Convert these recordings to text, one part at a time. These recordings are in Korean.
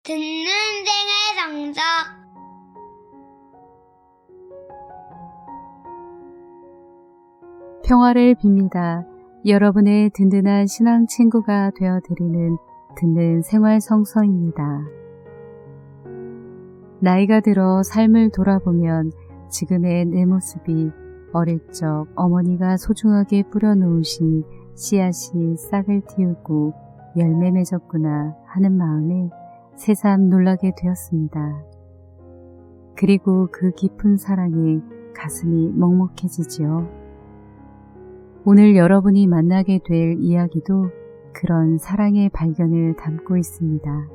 듣는 생의 성적. 평화를 빕니다. 여러분의 든든한 신앙 친구가 되어드리는 듣는 생활 성서입니다. 나이가 들어 삶을 돌아보면 지금의 내 모습이 어릴 적 어머니가 소중하게 뿌려놓으신 씨앗이 싹을 틔우고 열매 맺었구나 하는 마음에 새삼 놀라게 되었습니다. 그리고 그 깊은 사랑에 가슴이 먹먹해지지요. 오늘 여러분이 만나게 될 이야기도 그런 사랑의 발견을 담고 있습니다.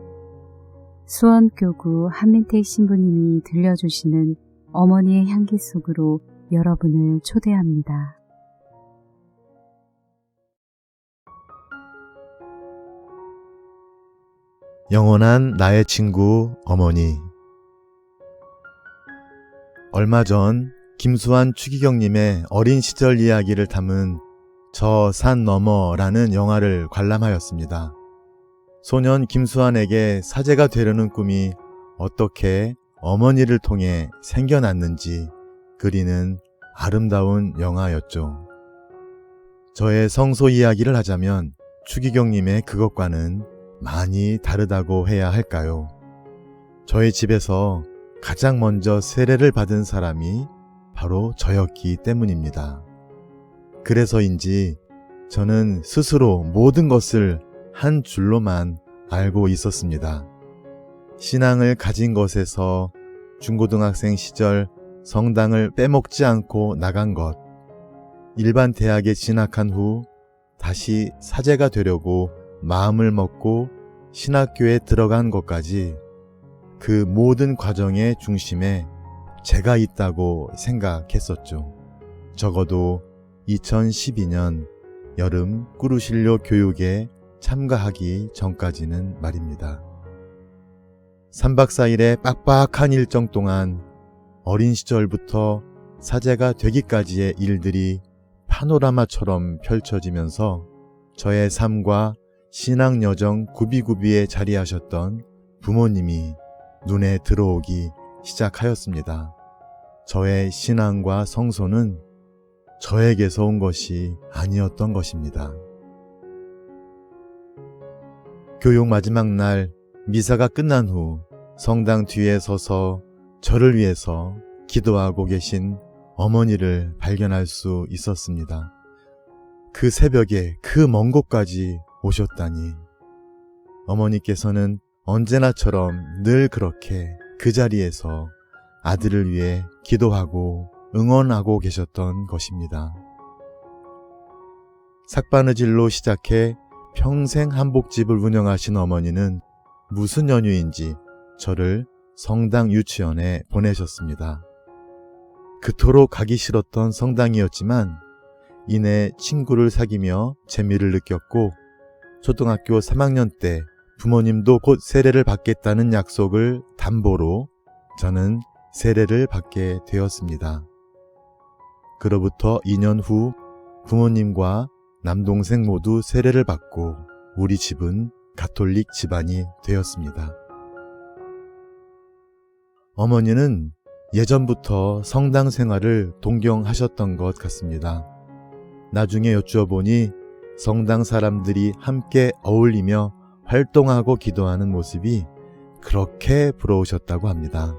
수원교구 한민택 신부님이 들려주시는 어머니의 향기 속으로 여러분을 초대합니다. 영원한 나의 친구 어머니. 얼마 전 김수환 추기경님의 어린 시절 이야기를 담은 저 산 너머라는 영화를 관람하였습니다. 소년 김수환에게 사제가 되려는 꿈이 어떻게 어머니를 통해 생겨났는지 그리는 아름다운 영화였죠. 저의 성소 이야기를 하자면 추기경님의 그것과는 많이 다르다고 해야 할까요? 저희 집에서 가장 먼저 세례를 받은 사람이 바로 저였기 때문입니다. 그래서인지 저는 스스로 모든 것을 한 줄로만 알고 있었습니다. 신앙을 가진 것에서 중고등학생 시절 성당을 빼먹지 않고 나간 것, 일반 대학에 진학한 후 다시 사제가 되려고 마음을 먹고 신학교에 들어간 것까지 그 모든 과정의 중심에 제가 있다고 생각했었죠. 적어도 2012년 여름 꾸루실료 교육에 참가하기 전까지는 말입니다. 3박 4일의 빡빡한 일정 동안 어린 시절부터 사제가 되기까지의 일들이 파노라마처럼 펼쳐지면서 저의 삶과 신앙 여정 구비구비에 자리하셨던 부모님이 눈에 들어오기 시작하였습니다. 저의 신앙과 성소는 저에게서 온 것이 아니었던 것입니다. 교육 마지막 날 미사가 끝난 후 성당 뒤에 서서 저를 위해서 기도하고 계신 어머니를 발견할 수 있었습니다. 그 새벽에 그 먼 곳까지 오셨다니. 어머니께서는 언제나처럼 늘 그렇게 그 자리에서 아들을 위해 기도하고 응원하고 계셨던 것입니다. 삭바느질로 시작해 평생 한복집을 운영하신 어머니는 무슨 연유인지 저를 성당 유치원에 보내셨습니다. 그토록 가기 싫었던 성당이었지만 이내 친구를 사귀며 재미를 느꼈고 초등학교 3학년 때 부모님도 곧 세례를 받겠다는 약속을 담보로 저는 세례를 받게 되었습니다. 그로부터 2년 후 부모님과 남동생 모두 세례를 받고 우리 집은 가톨릭 집안이 되었습니다. 어머니는 예전부터 성당 생활을 동경하셨던 것 같습니다. 나중에 여쭈어보니 성당 사람들이 함께 어울리며 활동하고 기도하는 모습이 그렇게 부러우셨다고 합니다.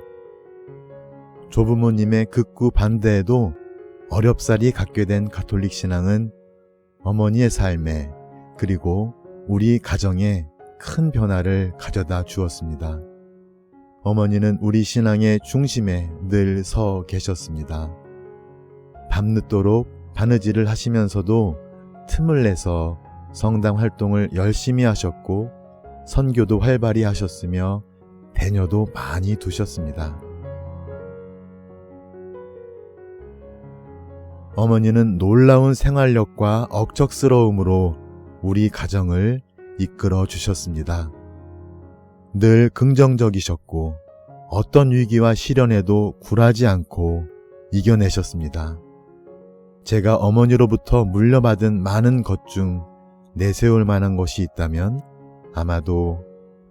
조부모님의 극구 반대에도 어렵사리 갖게 된 가톨릭 신앙은 어머니의 삶에 그리고 우리 가정에 큰 변화를 가져다 주었습니다. 어머니는 우리 신앙의 중심에 늘 서 계셨습니다. 밤늦도록 바느질을 하시면서도 틈을 내서 성당 활동을 열심히 하셨고 선교도 활발히 하셨으며 배녀도 많이 두셨습니다. 어머니는 놀라운 생활력과 억척스러움으로 우리 가정을 이끌어 주셨습니다. 늘 긍정적이셨고 어떤 위기와 시련에도 굴하지 않고 이겨내셨습니다. 제가 어머니로부터 물려받은 많은 것 중 내세울 만한 것이 있다면 아마도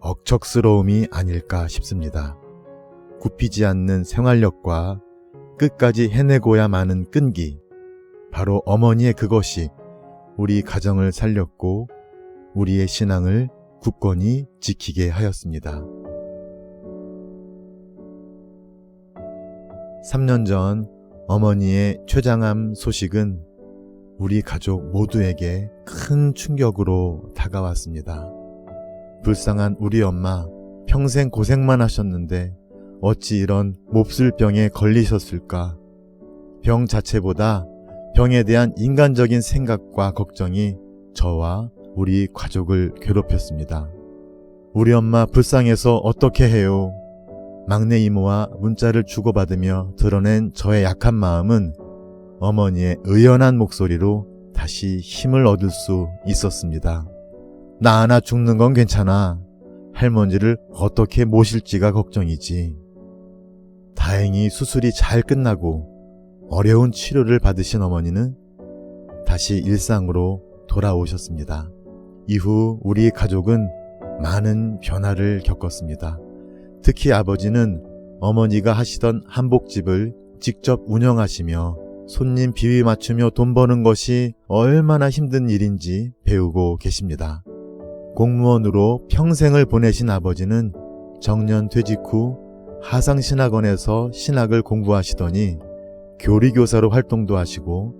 억척스러움이 아닐까 싶습니다. 굽히지 않는 생활력과 끝까지 해내고야 마는 끈기, 바로 어머니의 그것이 우리 가정을 살렸고 우리의 신앙을 굳건히 지키게 하였습니다. 3년 전 어머니의 췌장암 소식은 우리 가족 모두에게 큰 충격으로 다가왔습니다. 불쌍한 우리 엄마, 평생 고생만 하셨는데 어찌 이런 몹쓸 병에 걸리셨을까? 병 자체보다 병에 대한 인간적인 생각과 걱정이 저와 우리 가족을 괴롭혔습니다. 우리 엄마 불쌍해서 어떻게 해요? 막내 이모와 문자를 주고받으며 드러낸 저의 약한 마음은 어머니의 의연한 목소리로 다시 힘을 얻을 수 있었습니다. 나 하나 죽는 건 괜찮아. 할머니를 어떻게 모실지가 걱정이지. 다행히 수술이 잘 끝나고 어려운 치료를 받으신 어머니는 다시 일상으로 돌아오셨습니다. 이후 우리 가족은 많은 변화를 겪었습니다. 특히 아버지는 어머니가 하시던 한복집을 직접 운영하시며 손님 비위 맞추며 돈 버는 것이 얼마나 힘든 일인지 배우고 계십니다. 공무원으로 평생을 보내신 아버지는 정년 퇴직 후 하상신학원에서 신학을 공부하시더니 교리교사로 활동도 하시고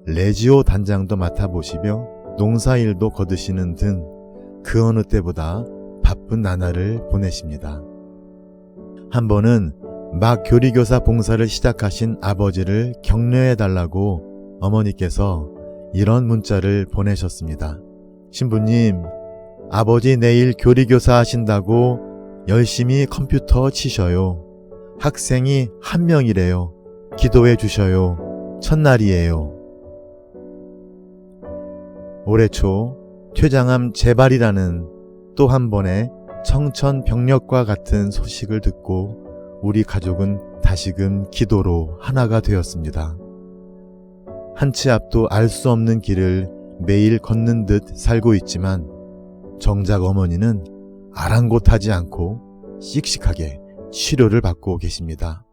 레지오 단장도 맡아보시며 농사일도 거두시는 등 그 어느 때보다 바쁜 나날을 보내십니다. 한 번은 막 교리교사 봉사를 시작하신 아버지를 격려해달라고 어머니께서 이런 문자를 보내셨습니다. 신부님, 아버지 내일 교리교사 하신다고 열심히 컴퓨터 치셔요. 학생이 1명이래요. 기도해 주셔요. 첫날이에요. 올해 초 췌장암 재발이라는 또 한 번의 청천벽력과 같은 소식을 듣고 우리 가족은 다시금 기도로 하나가 되었습니다. 한 치 앞도 알 수 없는 길을 매일 걷는 듯 살고 있지만 정작 어머니는 아랑곳하지 않고 씩씩하게 치료를 받고 계십니다.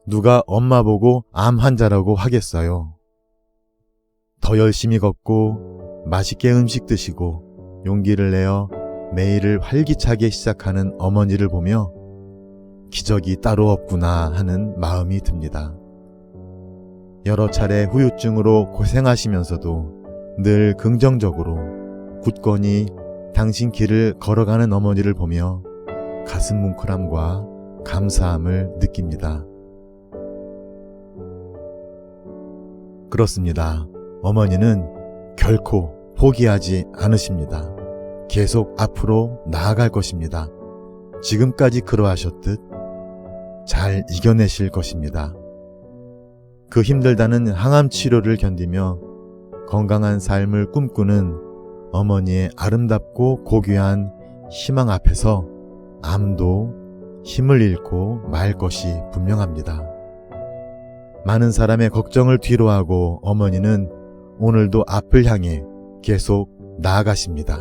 누가 엄마 보고 암 환자라고 하겠어요. 더 열심히 걷고 맛있게 음식 드시고 용기를 내어 매일을 활기차게 시작하는 어머니를 보며 기적이 따로 없구나 하는 마음이 듭니다. 여러 차례 후유증으로 고생하시면서도 늘 긍정적으로 굳건히 당신 길을 걸어가는 어머니를 보며 가슴 뭉클함과 감사함을 느낍니다. 그렇습니다. 어머니는 결코 포기하지 않으십니다. 계속 앞으로 나아갈 것입니다. 지금까지 그러하셨듯 잘 이겨내실 것입니다. 그 힘들다는 항암 치료를 견디며 건강한 삶을 꿈꾸는 어머니의 아름답고 고귀한 희망 앞에서 암도 힘을 잃고 말 것이 분명합니다. 많은 사람의 걱정을 뒤로하고 어머니는 오늘도 앞을 향해 계속 나아가십니다.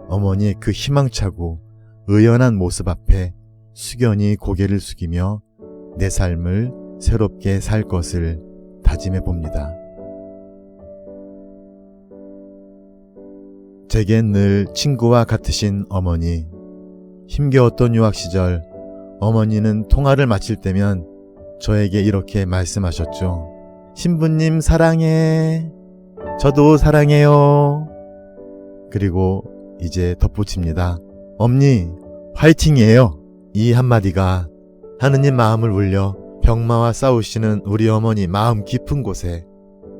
어머니의 그 희망차고 의연한 모습 앞에 숙연히 고개를 숙이며 내 삶을 새롭게 살 것을 다짐해 봅니다. 제겐 늘 친구와 같으신 어머니. 힘겨웠던 유학 시절 어머니는 통화를 마칠 때면 저에게 이렇게 말씀하셨죠. 신부님 사랑해. 저도 사랑해요. 그리고 이제 덧붙입니다. 엄니 화이팅이에요. 이 한마디가 하느님 마음을 울려 병마와 싸우시는 우리 어머니 마음 깊은 곳에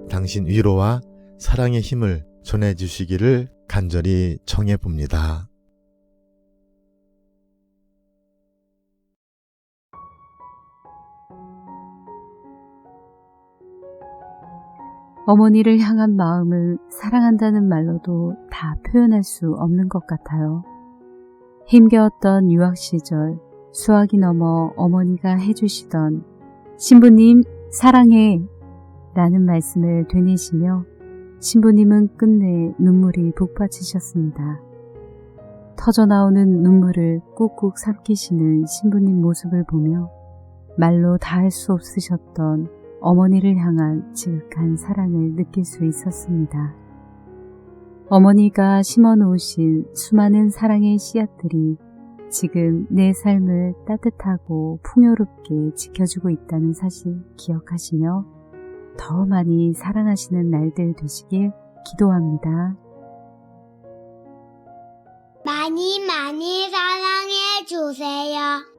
당신 위로와 사랑의 힘을 전해주시기를 간절히 청해봅니다. 어머니를 향한 마음을 사랑한다는 말로도 다 표현할 수 없는 것 같아요. 힘겨웠던 유학 시절 수학이 넘어 어머니가 해주시던 신부님 사랑해 라는 말씀을 되뇌시며 신부님은 끝내 눈물이 북받치셨습니다. 터져나오는 눈물을 꾹꾹 삼키시는 신부님 모습을 보며 말로 다 할 수 없으셨던 어머니를 향한 지극한 사랑을 느낄 수 있었습니다. 어머니가 심어 놓으신 수많은 사랑의 씨앗들이 지금 내 삶을 따뜻하고 풍요롭게 지켜주고 있다는 사실 기억하시며 더 많이 사랑하시는 날들 되시길 기도합니다. 많이 많이 사랑해 주세요.